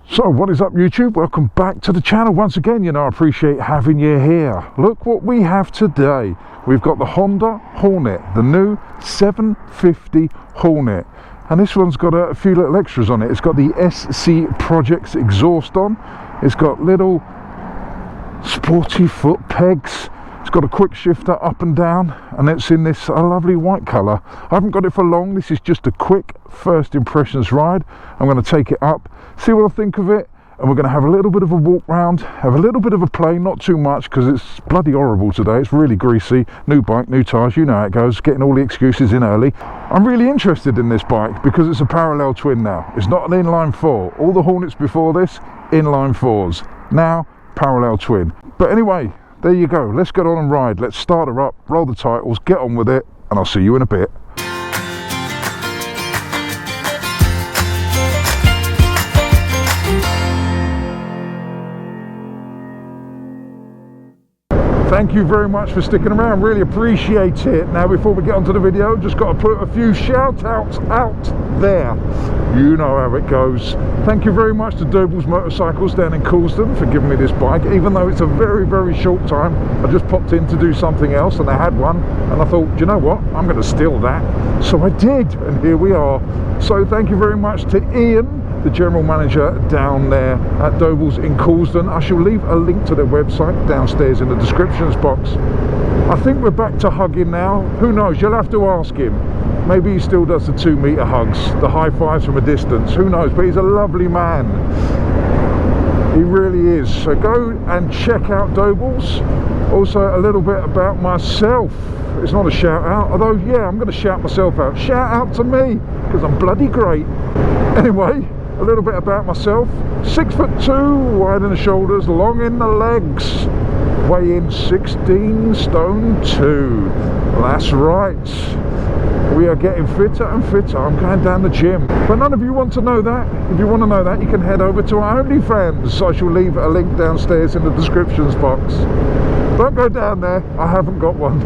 So what is up, YouTube? Welcome back to the channel once again. You know, I appreciate having you here. Look what we have today. We've got the Honda Hornet, the new 750 Hornet, and this one's got a few little extras on it. It's got the SC Projects exhaust on, it's got little sporty foot pegs, it's got a quick shifter up and down, and it's in this lovely white colour. I haven't got it for long. This is just a quick first impressions ride. I'm going to take it up, see what I think of it, and we're going to have a little bit of a walk round, have a little bit of a play, not too much because it's bloody horrible today. It's really greasy. New bike, new tyres, you know how it goes, getting all the excuses in early. I'm really interested in this bike because it's a parallel twin now. It's not an inline four. All the Hornets before this, inline fours. Now, parallel twin. But anyway, there you go. Let's get on and ride. Let's start her up, roll the titles, get on with it, and I'll see you in a bit. Thank you very much for sticking around, really appreciate it. Now before we get onto the video, just got to put a few shout outs out there. You know how it goes. Thank you very much to Doble's Motorcycles down in Coulsdon for giving me this bike, even though it's a very short time. I just popped in to do something else and I had one and I thought, do you know what, I'm going to steal that. So I did, and here we are. So thank you very much to Ian, the general manager down there at Doble's in Coulsdon. I shall leave a link to their website downstairs in the descriptions box. I think we're back to hugging now. Who knows, you'll have to ask him. Maybe he still does the 2-meter hugs, the high fives from a distance, who knows, but he's a lovely man. He really is. So go and check out Doble's. Also a little bit about myself. It's not a shout out, although yeah, I'm going to shout myself out. Shout out to me, because I'm bloody great. Anyway, a little bit about myself. 6'2", wide in the shoulders, long in the legs, weigh in 16 stone 2. That's right. We are getting fitter and fitter. I'm going down the gym. But none of you want to know that. If you want to know that, you can head over to our OnlyFans. I shall leave a link downstairs in the descriptions box. Don't go down there, I haven't got one.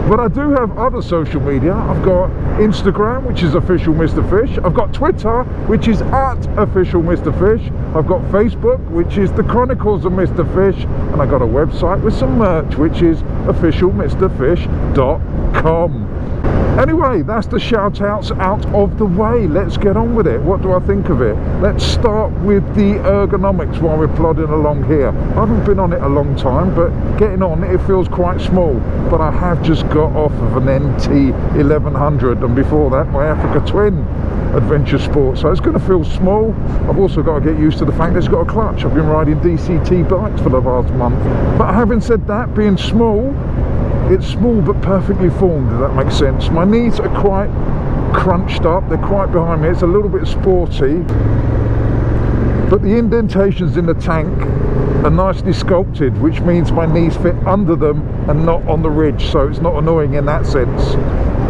But I do have other social media. I've got Instagram, which is official Mr. Fish. I've got Twitter, which is at official Mr. Fish. I've got Facebook, which is the Chronicles of Mr. Fish. And I've got a website with some merch, which is officialmrfish.com. Anyway, that's the shout outs out of the way. Let's get on with it. What do I think of it? Let's start with the ergonomics while we're plodding along here. I haven't been on it a long time, but getting on it feels quite small. But I have just got off of an NT 1100, and before that my Africa Twin Adventure Sport, so it's going to feel small. I've also got to get used to the fact that it's got a clutch. I've been riding DCT bikes for the last month. But having said that, being small, it's small but perfectly formed, if that makes sense. My knees are quite crunched up, they're quite behind me, it's a little bit sporty, but the indentations in the tank are nicely sculpted, which means my knees fit under them and not on the ridge, so it's not annoying in that sense.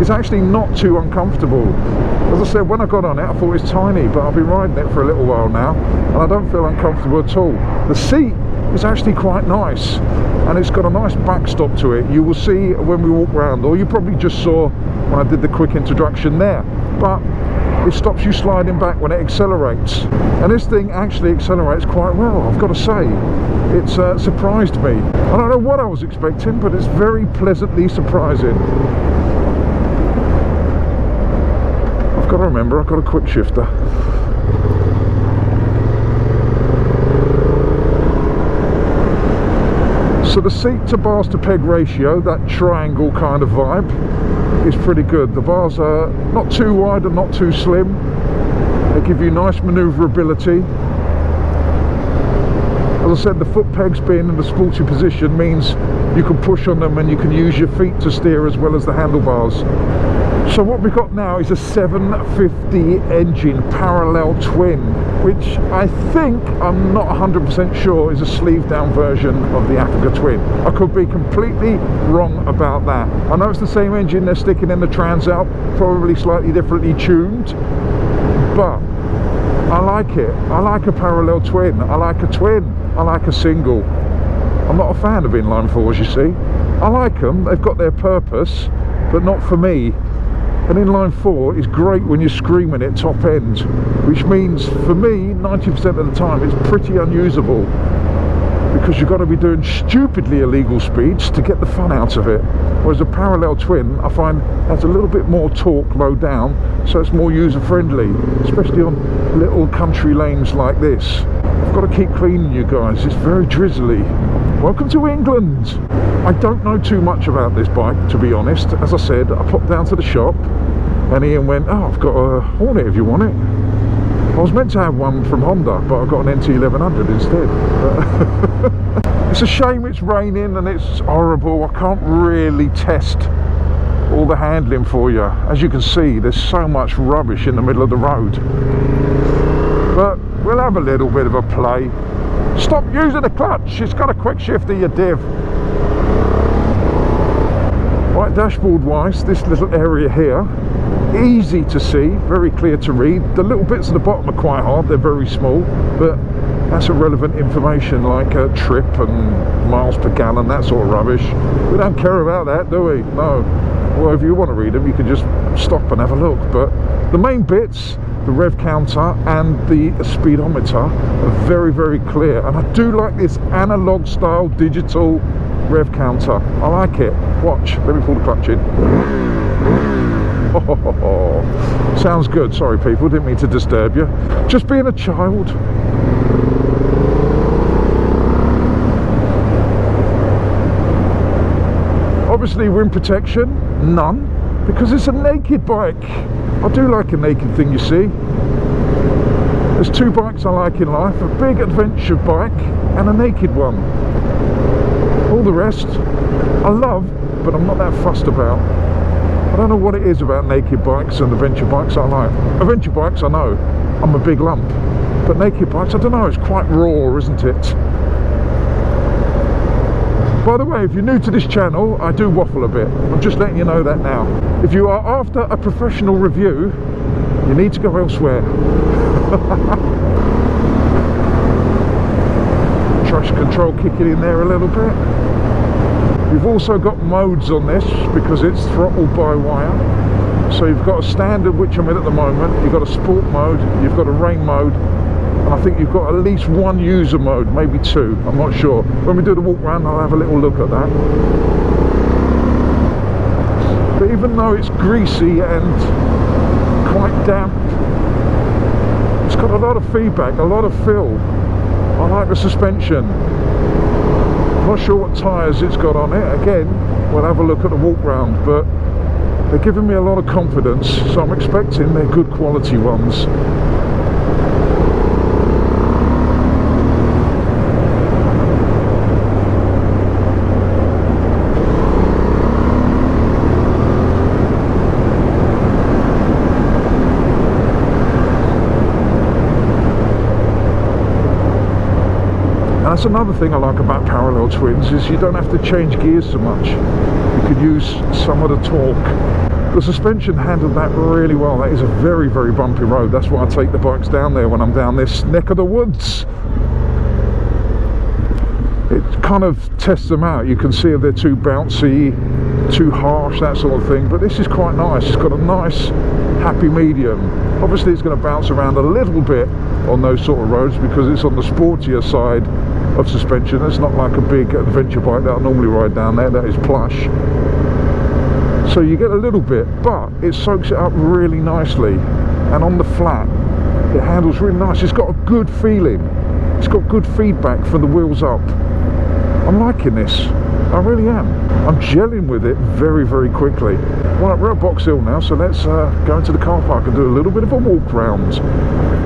It's actually not too uncomfortable. As I said, when I got on it, I thought it's tiny, but I've been riding it for a little while now, and I don't feel uncomfortable at all. The seat is actually quite nice, and it's got a nice backstop to it. You will see when we walk around, or you probably just saw when I did the quick introduction there, but it stops you sliding back when it accelerates, and this thing actually accelerates quite well, I've got to say. It's surprised me. I don't know what I was expecting, but it's very pleasantly surprising. I've got to remember, I've got a quick shifter. So the seat to bars to peg ratio, that triangle kind of vibe, is pretty good. The bars are not too wide and not too slim. They give you nice manoeuvrability. As I said, the foot pegs being in the sporty position means you can push on them and you can use your feet to steer as well as the handlebars. So what we've got now is a 750 engine parallel twin, which I think, I'm not 100% sure, is a sleeve down version of the Africa Twin. I could be completely wrong about that. I know it's the same engine they're sticking in the Transalp, probably slightly differently tuned, but I like it. I like a parallel twin. I like a twin. I like a single. I'm not a fan of inline fours, you see. I like them, they've got their purpose, but not for me. An inline 4 is great when you're screaming at top end, which means for me 90% of the time it's pretty unusable, because you've got to be doing stupidly illegal speeds to get the fun out of it. Whereas a parallel twin, I find, has a little bit more torque low down, so it's more user friendly, especially on little country lanes like this. I've got to keep cleaning, you guys, it's very drizzly. Welcome to England. I don't know too much about this bike, to be honest. As I said, I popped down to the shop and Ian went, oh, I've got a Hornet if you want it. I was meant to have one from Honda, but I got an NT1100 instead. It's a shame it's raining and it's horrible. I can't really test all the handling for you. As you can see, there's so much rubbish in the middle of the road. But we'll have a little bit of a play. Stop using the clutch, it's got a quick shifter, you div. Right, dashboard wise, this little area here, easy to see, very clear to read. The little bits at the bottom are quite hard, they're very small, but that's irrelevant information like trip and miles per gallon, that sort of rubbish. We don't care about that, do we? No. Well, if you want to read them, you can just stop and have a look. But the main bits, the rev counter and the speedometer, are very, very clear. And I do like this analog style digital rev counter. I like it. Watch, let me pull the clutch in. Oh, sounds good. Sorry people, didn't mean to disturb you. Just being a child. Obviously wind protection, none, because it's a naked bike. I do like a naked thing, you see. There's two bikes I like in life, a big adventure bike and a naked one. All the rest I love, but I'm not that fussed about. I don't know what it is about naked bikes and adventure bikes I like. Adventure bikes, I know, I'm a big lump. But naked bikes, I don't know, it's quite raw, isn't it? By the way, if you're new to this channel, I do waffle a bit. I'm just letting you know that now. If you are after a professional review, you need to go elsewhere. Traction control kicking in there a little bit. You've also got modes on this because it's throttled by wire. So you've got a standard, which I'm in at the moment, you've got a sport mode, you've got a rain mode, and I think you've got at least one user mode, maybe two, I'm not sure. When we do the walk round, I'll have a little look at that. But even though it's greasy and quite damp, it's got a lot of feedback, a lot of feel. I like the suspension. Not sure what tyres it's got on it. Again, we'll have a look at the walk round, but they're giving me a lot of confidence, so I'm expecting they're good quality ones. That's another thing I like about parallel twins, is you don't have to change gears so much. You could use some of the torque. The suspension handled that really well. That is a very, very bumpy road. That's why I take the bikes down there when I'm down this neck of the woods. It kind of tests them out. You can see if they're too bouncy, too harsh, that sort of thing. But this is quite nice. It's got a nice, happy medium. Obviously it's going to bounce around a little bit on those sort of roads because it's on the sportier side of suspension. It's not like a big adventure bike that I normally ride down there, that is plush. So you get a little bit, but it soaks it up really nicely. And on the flat, it handles really nice. It's got a good feeling. It's got good feedback from the wheels up. I'm liking this. I really am. I'm gelling with it very, very quickly. Right, we're at Box Hill now, so let's go into the car park and do a little bit of a walk round.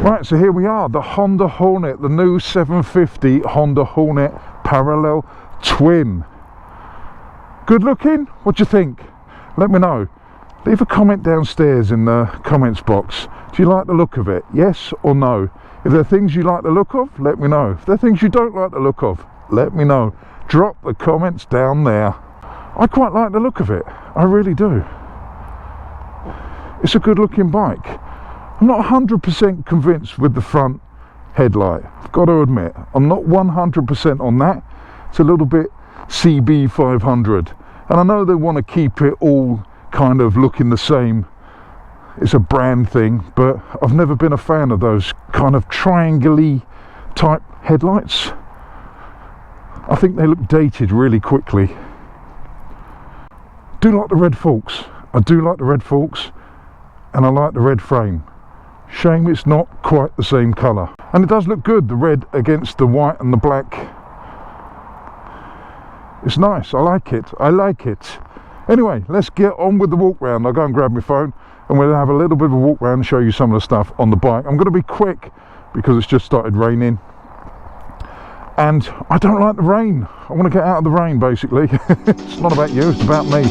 Right, so here we are, the Honda Hornet, the new 750 Honda Hornet parallel twin. Good looking? What do you think? Let me know. Leave a comment downstairs in the comments box. Do you like the look of it? Yes or no? If there are things you like the look of, let me know. If there are things you don't like the look of, let me know. Drop the comments down there. I quite like the look of it. I really do. It's a good looking bike. I'm not 100% convinced with the front headlight. I've got to admit, I'm not 100% on that. It's a little bit CB500. And I know they want to keep it all kind of looking the same it's a brand thing, but I've never been a fan of those kind of triangle-y type headlights. I think they look dated really quickly. Do like the red forks. I do like the red forks, and I like the red frame. Shame it's not quite the same colour. And it does look good, the red against the white and the black. It's nice, I like it, I like it. Anyway, let's get on with the walk round. I'll go and grab my phone and we'll have a little bit of a walk round and show you some of the stuff on the bike. I'm going to be quick because it's just started raining. And I don't like the rain. I want to get out of the rain, basically. It's not about you, it's about me.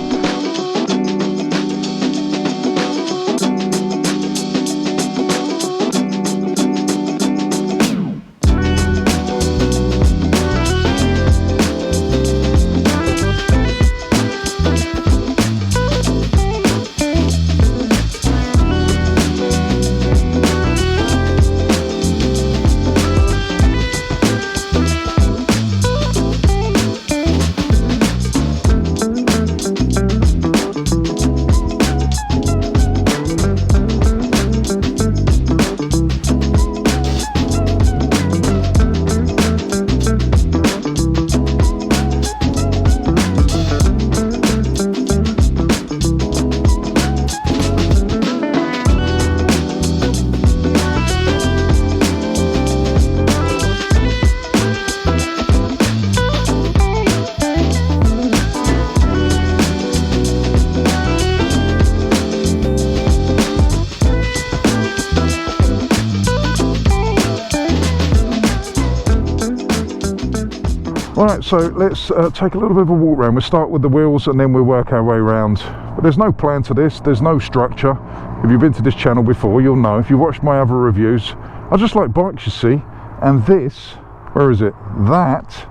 Right, so let's take a little bit of a walk around. We'll start with the wheels and then we'll work our way around. But there's no plan to this, there's no structure. If you've been to this channel before, you'll know. If you watched my other reviews, I just like bikes, you see. And this, where is it? That,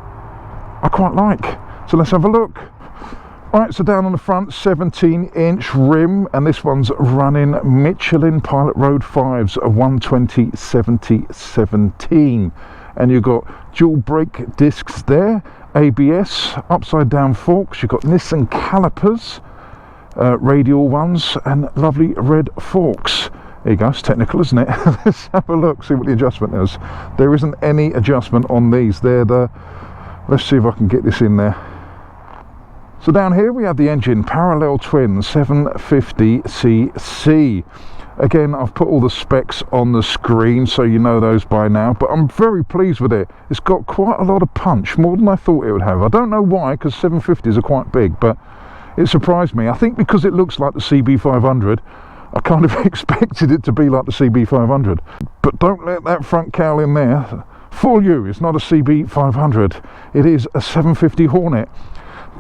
I quite like. So let's have a look. Right, so down on the front, 17-inch rim, and this one's running Michelin Pilot Road 5s, a 120/70/17. And you've got dual brake discs there, ABS, upside down forks, you've got Nissan calipers, radial ones, and lovely red forks. There you go, it's technical, isn't it? Let's have a look, see what the adjustment is. There isn't any adjustment on these. They're the, let's see if I can get this in there. So down here we have the engine, parallel twin, 750cc. Again, I've put all the specs on the screen so you know those by now, but I'm very pleased with it. It's got quite a lot of punch, more than I thought it would have. I don't know why, because 750s are quite big, but it surprised me. I think because it looks like the CB500, I kind of expected it to be like the CB500. But don't let that front cowl in there fool you. It's not a CB500. It is a 750 Hornet.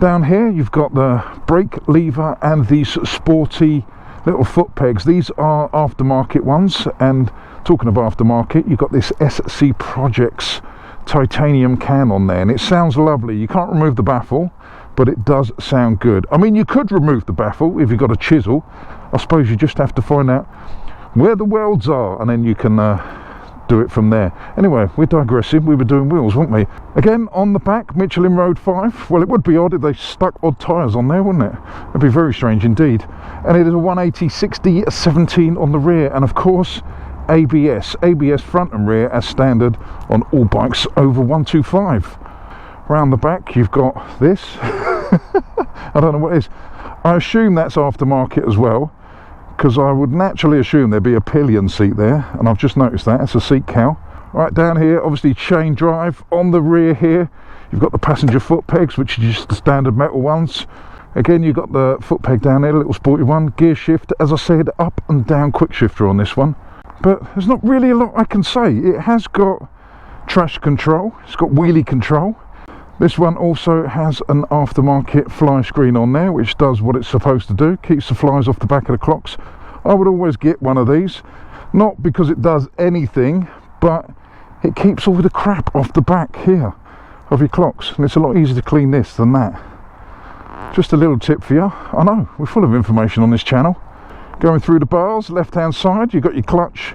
Down here you've got the brake lever and these sporty little foot pegs. These are aftermarket ones, and talking of aftermarket, you've got this SC Projects titanium can on there, and it sounds lovely. You can't remove the baffle, but it does sound good. I mean, you could remove the baffle if you've got a chisel. I suppose you just have to find out where the welds are, and then you can do it from there. Anyway, we're digressing. We were doing wheels, weren't we? Again, on the back, Michelin Road 5. Well, it would be odd if they stuck odd tyres on there, wouldn't it? It'd be very strange indeed. And it is a 180/60/17 on the rear, and of course ABS front and rear as standard on all bikes over 125. Round the back you've got this. I don't know what it is. I assume that's aftermarket as well, because I would naturally assume there'd be a pillion seat there, and I've just noticed that. It's a seat cowl. Right down here, obviously chain drive. On the rear here you've got the passenger foot pegs, which are just the standard metal ones. Again, you've got the foot peg down there, a little sporty one. Gear shift, as I said, up and down quick shifter on this one. But there's not really a lot I can say. It has got traction control, it's got wheelie control. This one also has an aftermarket fly screen on there, which does what it's supposed to do, keeps the flies off the back of the clocks. I would always get one of these, not because it does anything, but it keeps all the crap off the back here of your clocks, and it's a lot easier to clean this than that. Just a little tip for you. I know, we're full of information on this channel. Going through the bars, left hand side, you've got your clutch,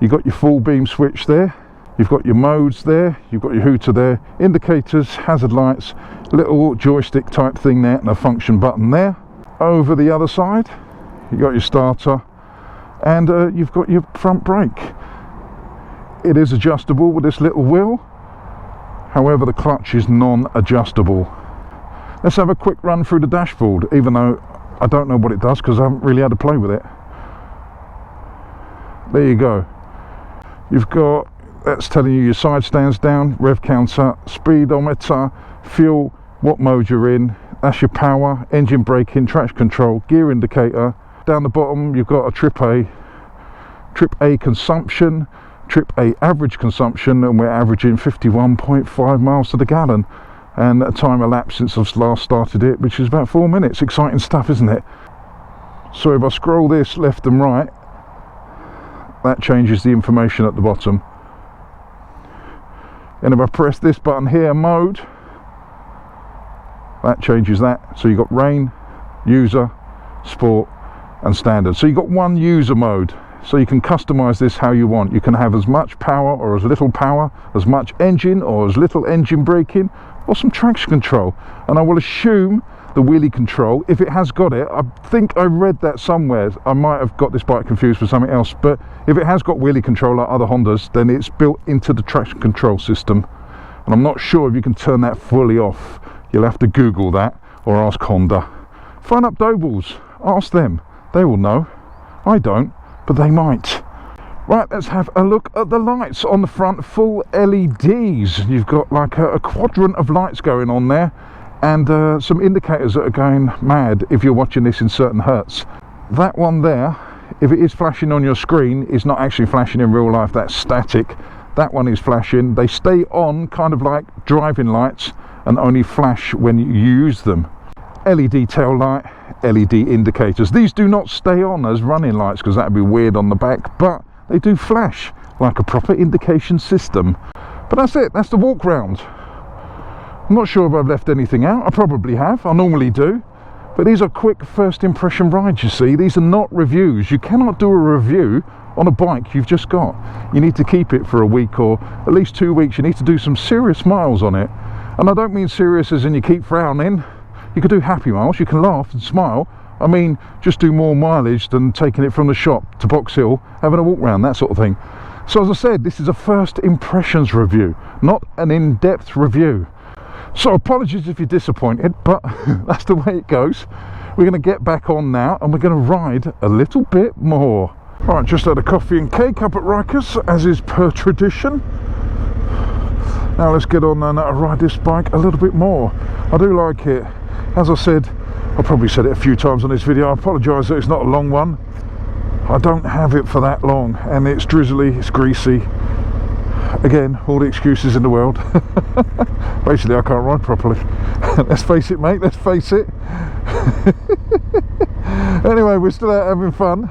you've got your full beam switch there, you've got your modes there, you've got your hooter there, indicators, hazard lights, little joystick type thing there, and a function button there. Over the other side, you've got your starter and you've got your front brake. It is adjustable with this little wheel, however the clutch is non-adjustable. Let's have a quick run through the dashboard, even though I don't know what it does because I haven't really had to play with it. There you go. You've got, that's telling you your side stands down, rev counter, speedometer, fuel, what mode you're in. That's your power, engine braking, traction control, gear indicator. Down the bottom you've got a trip A consumption, trip A average consumption, and we're averaging 51.5 miles to the gallon. And a time elapsed since I've last started it, which is about 4 minutes. Exciting stuff, isn't it? So if I scroll this left and right, that changes the information at the bottom. And if I press this button here, mode, that changes that. So you've got rain, user, sport and standard. So you've got one user mode, so you can customize this how you want. You can have as much power or as little power, as much engine or as little engine braking, or some traction control. And I will assume the wheelie control, if it has got it, I think I read that somewhere, I might have got this bike confused with something else, but if it has got wheelie control like other Hondas, then it's built into the traction control system. And I'm not sure if you can turn that fully off. You'll have to Google that or ask Honda. Phone up Dobles, ask them, they will know. I don't, but they might. Right, let's have a look at the lights on the front. Full LEDs. You've got like a quadrant of lights going on there, and some indicators that are going mad if you're watching this in certain hertz. That one there, if it is flashing on your screen, is not actually flashing in real life, that's static. That one is flashing. They stay on kind of like driving lights and only flash when you use them. LED tail light, LED indicators. These do not stay on as running lights because that would be weird on the back, but they do flash like a proper indication system. But that's it, that's the walk round. I'm not sure if I've left anything out. I probably have, I normally do. But these are quick first impression rides, you see. These are not reviews. You cannot do a review on a bike you've just got. You need to keep it for a week or at least 2 weeks. You need to do some serious miles on it. And I don't mean serious as in you keep frowning. You can do happy miles, you can laugh and smile. I mean, just do more mileage than taking it from the shop to Box Hill, having a walk round, that sort of thing. So as I said, this is a first impressions review, not an in-depth review. So apologies if you're disappointed, but that's the way it goes. We're going to get back on now and we're going to ride a little bit more. Right, just had a coffee and cake up at Rikers, as is per tradition. Now let's get on and ride this bike a little bit more. I do like it. As I said, I probably said it a few times on this video, I apologise that it's not a long one. I don't have it for that long, and it's drizzly, it's greasy. Again, all the excuses in the world. Basically, I can't ride properly. Let's face it, mate, let's face it. Anyway, we're still out having fun.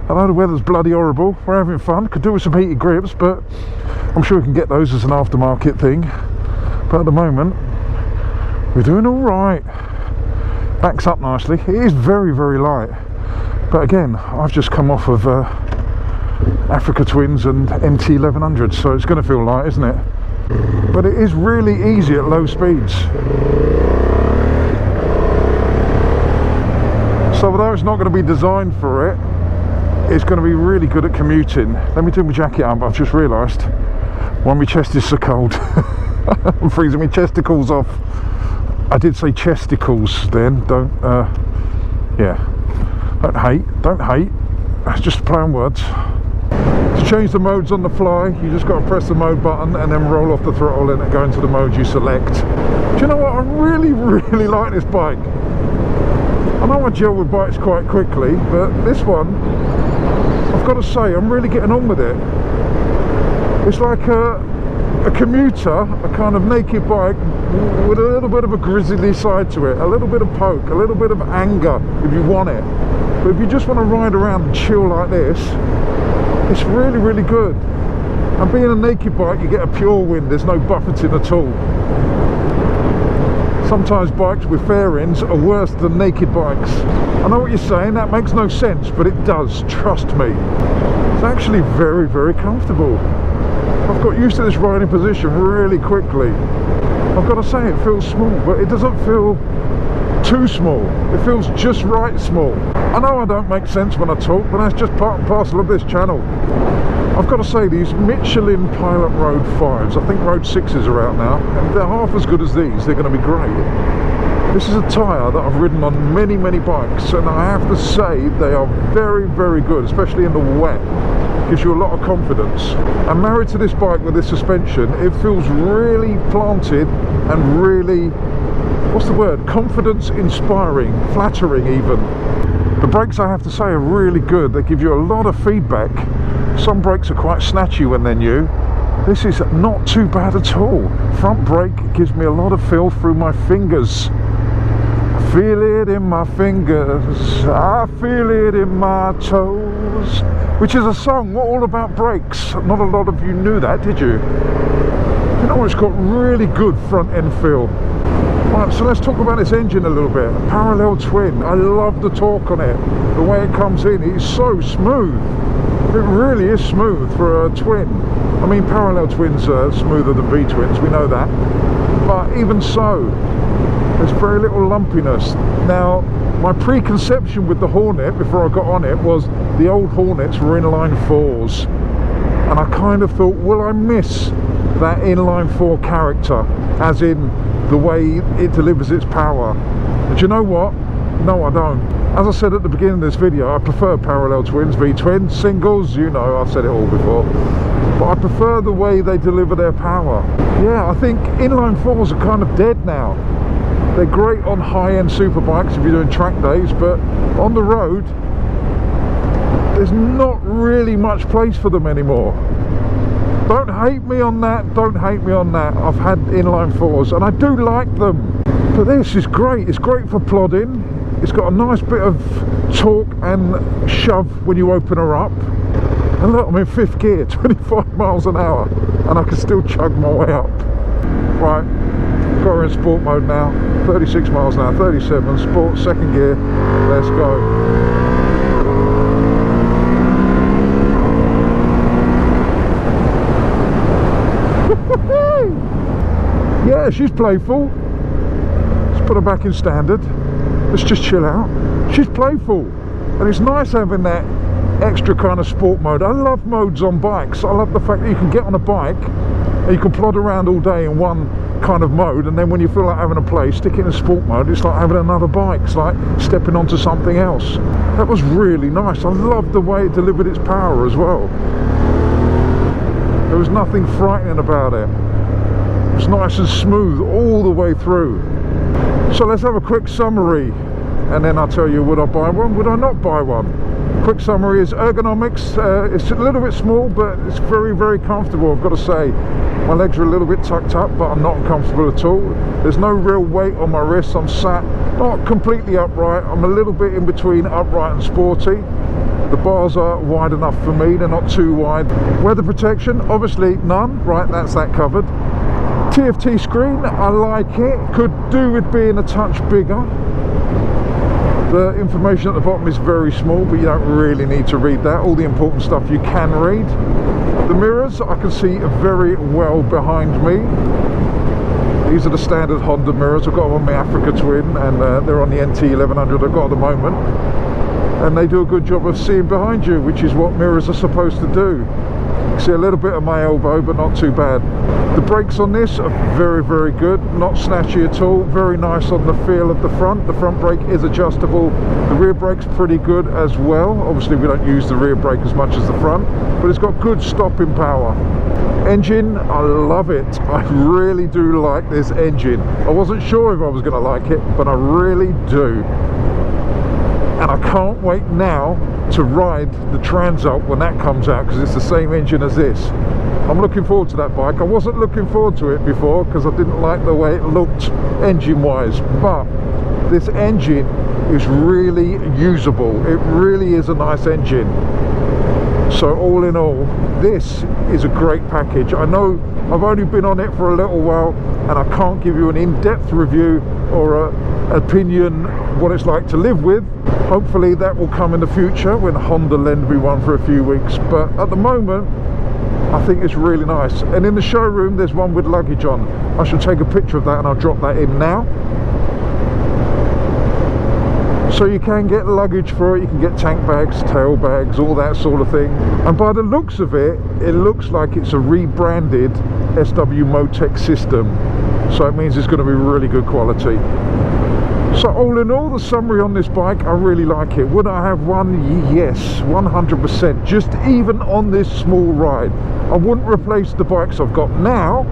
I know the weather's bloody horrible, we're having fun. Could do with some heated grips, but I'm sure we can get those as an aftermarket thing. But at the moment, we're doing all right. Backs up nicely. It is very, very light. But again, I've just come off of Africa Twins and MT 1100, so it's going to feel light, isn't it? But it is really easy at low speeds. So although it's not going to be designed for it, it's going to be really good at commuting. Let me do my jacket up, I've just realised. Why my chest is so cold. I'm freezing my chesticles off. I did say chesticles then, don't, yeah. Don't hate. That's just a play on words. To change the modes on the fly, you just got to press the mode button and then roll off the throttle and go into the mode you select. Do you know what? I really, really like this bike. I know I gel with bikes quite quickly, but this one, I've got to say, I'm really getting on with it. It's like a commuter, a kind of naked bike with a little bit of a grisly side to it, a little bit of poke, a little bit of anger if you want it. But if you just want to ride around and chill like this, it's really, really good. And being a naked bike, you get a pure wind, there's no buffeting at all. Sometimes bikes with fairings are worse than naked bikes. I know what you're saying, that makes no sense, but it does, trust me. It's actually very, very comfortable. I've got used to this riding position really quickly. I've got to say, it feels small, but it doesn't feel too small. It feels just right small. I know I don't make sense when I talk, but that's just part and parcel of this channel. I've got to say, these Michelin Pilot Road 5s, I think Road 6s are out now, and they're half as good as these. They're going to be great. This is a tyre that I've ridden on many, many bikes, and I have to say they are very, very good, especially in the wet. Gives you a lot of confidence. I'm married to this bike with this suspension. It feels really planted and really, what's the word, confidence inspiring, flattering even. The brakes, I have to say, are really good. They give you a lot of feedback. Some brakes are quite snatchy when they're new. This is not too bad at all. Front brake gives me a lot of feel through my fingers. I feel it in my fingers, I feel it in my toes. Which is a song all about brakes. Not a lot of you knew that, did you? You know, it's got really good front end feel. Right, so let's talk about this engine a little bit. Parallel twin, I love the torque on it. The way it comes in, it's so smooth. It really is smooth for a twin. I mean, parallel twins are smoother than V-twins, we know that. But even so, there's very little lumpiness. Now, my preconception with the Hornet before I got on it was the old Hornets were inline 4s. And I kind of thought, will I miss that inline 4 character? As in, the way it delivers its power. But you know what? No, I don't. As I said at the beginning of this video, I prefer parallel twins, V-twins, singles, you know, I've said it all before. But I prefer the way they deliver their power. Yeah, I think inline 4s are kind of dead now. They're great on high-end superbikes if you're doing track days, but on the road, there's not really much place for them anymore. Don't hate me on that, don't hate me on that. I've had inline 4s and I do like them. But this is great, it's great for plodding. It's got a nice bit of torque and shove when you open her up. And look, I'm in 5th gear, 25 miles an hour, and I can still chug my way up. Right, got her in sport mode now, 36 miles an hour, 37, sport, 2nd gear, let's go. Yeah, she's playful. Let's put her back in standard. Let's just chill out. She's playful, and it's nice having that extra kind of sport mode. I love modes on bikes. I love the fact that you can get on a bike and you can plod around all day in one kind of mode, and then when you feel like having a play, stick it in sport mode. It's like having another bike. It's like stepping onto something else. That was really nice. I loved the way it delivered its power as well. There was nothing frightening about it. It was nice and smooth all the way through. So let's have a quick summary, and then I'll tell you, would I buy one, would I not buy one. Quick summary is ergonomics. It's a little bit small, but it's very, very comfortable, I've got to say. My legs are a little bit tucked up, but I'm not uncomfortable at all. There's no real weight on my wrists. I'm sat not completely upright. I'm a little bit in between upright and sporty. The bars are wide enough for me, they're not too wide. Weather protection, obviously none. Right, that's that covered. TFT screen, I like it. Could do with being a touch bigger. The information at the bottom is very small, but you don't really need to read that. All the important stuff you can read. The mirrors, I can see very well behind me. These are the standard Honda mirrors. I've got them on my Africa Twin, and they're on the NT 1100 I've got at the moment. And they do a good job of seeing behind you, which is what mirrors are supposed to do. You see a little bit of my elbow, but not too bad. The brakes on this are very, very good, not snatchy at all. Very nice on the feel of the front. The front brake is adjustable. The rear brake's pretty good as well. Obviously we don't use the rear brake as much as the front, but it's got good stopping power. Engine, I love it. I really do like this engine. I wasn't sure if I was going to like it, but I really do. And I can't wait now to ride the Transalp when that comes out, because it's the same engine as this. I'm looking forward to that bike. I wasn't looking forward to it before because I didn't like the way it looked engine wise, but this engine is really usable. It really is a nice engine. So all in all, this is a great package. I know I've only been on it for a little while and I can't give you an in-depth review or an opinion what it's like to live with. Hopefully that will come in the future when Honda lend me one for a few weeks, but at the moment I think it's really nice. And in the showroom there's one with luggage on. I should take a picture of that and I'll drop that in now. So you can get luggage for it, you can get tank bags, tail bags, all that sort of thing. And by the looks of it, it looks like it's a rebranded SW Motec system. So it means it's going to be really good quality. So all in all, the summary on this bike, I really like it. Would I have one? Yes, 100%. Just even on this small ride. I wouldn't replace the bikes I've got now,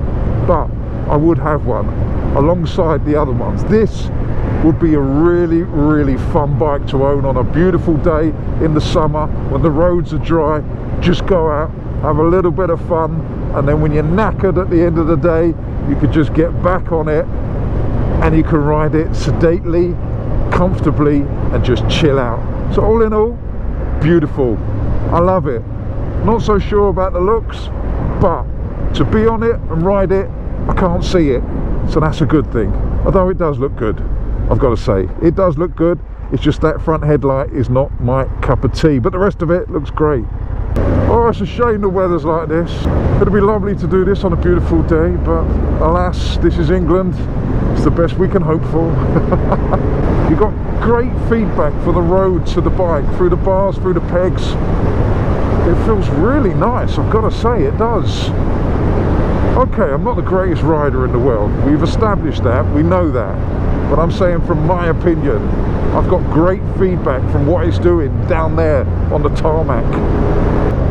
but I would have one alongside the other ones. This would be a really, really fun bike to own on a beautiful day in the summer when the roads are dry. Just go out, have a little bit of fun, and then when you're knackered at the end of the day, you could just get back on it and you can ride it sedately, comfortably, and just chill out. So all in all, beautiful. I love it. Not so sure about the looks, but to be on it and ride it, I can't see it. So that's a good thing. Although it does look good, I've got to say. It does look good. It's just that front headlight is not my cup of tea, but the rest of it looks great. Oh, it's a shame the weather's like this. It'd be lovely to do this on a beautiful day, but alas, this is England. It's the best we can hope for. You got great feedback for the road to the bike, through the bars, through the pegs. It feels really nice, I've got to say, it does. Okay, I'm not the greatest rider in the world. We've established that, we know that. But I'm saying from my opinion, I've got great feedback from what it's doing down there on the tarmac.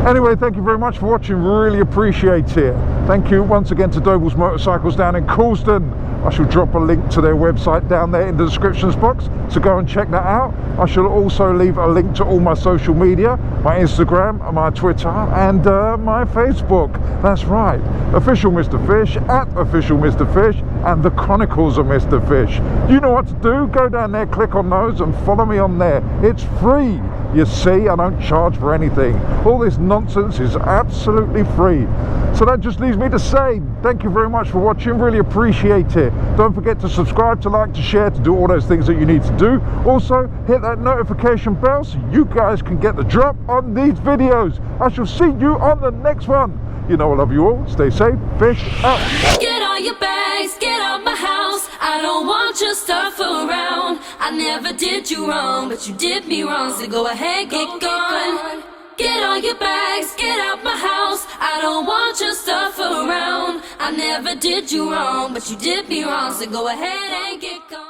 Anyway, thank you very much for watching, really appreciate it. Thank you once again to Doble's Motorcycles down in Coulsdon. I shall drop a link to their website down there in the descriptions box, so go and check that out. I shall also leave a link to all my social media, my Instagram, my Twitter, and my Facebook. That's right, Official Mr. Fish, at Official Mr. Fish, and the Chronicles of Mr. Fish. You know what to do, go down there, click on those, and follow me on there. It's free. You see, I don't charge for anything. All this nonsense is absolutely free. So that just leaves me to say thank you very much for watching, really appreciate it. Don't forget to subscribe, to like, to share, to do all those things that you need to do. Also, hit that notification bell so you guys can get the drop on these videos. I shall see you on the next one. You know I love you all. Stay safe. Fish out. Get all your bags, get out my house. I don't want your stuff around. I never did you wrong, but you did me wrong. So go ahead, get going. Get all your bags, get out my house. I don't want your stuff around. I never did you wrong, but you did me wrong. So go ahead and get going.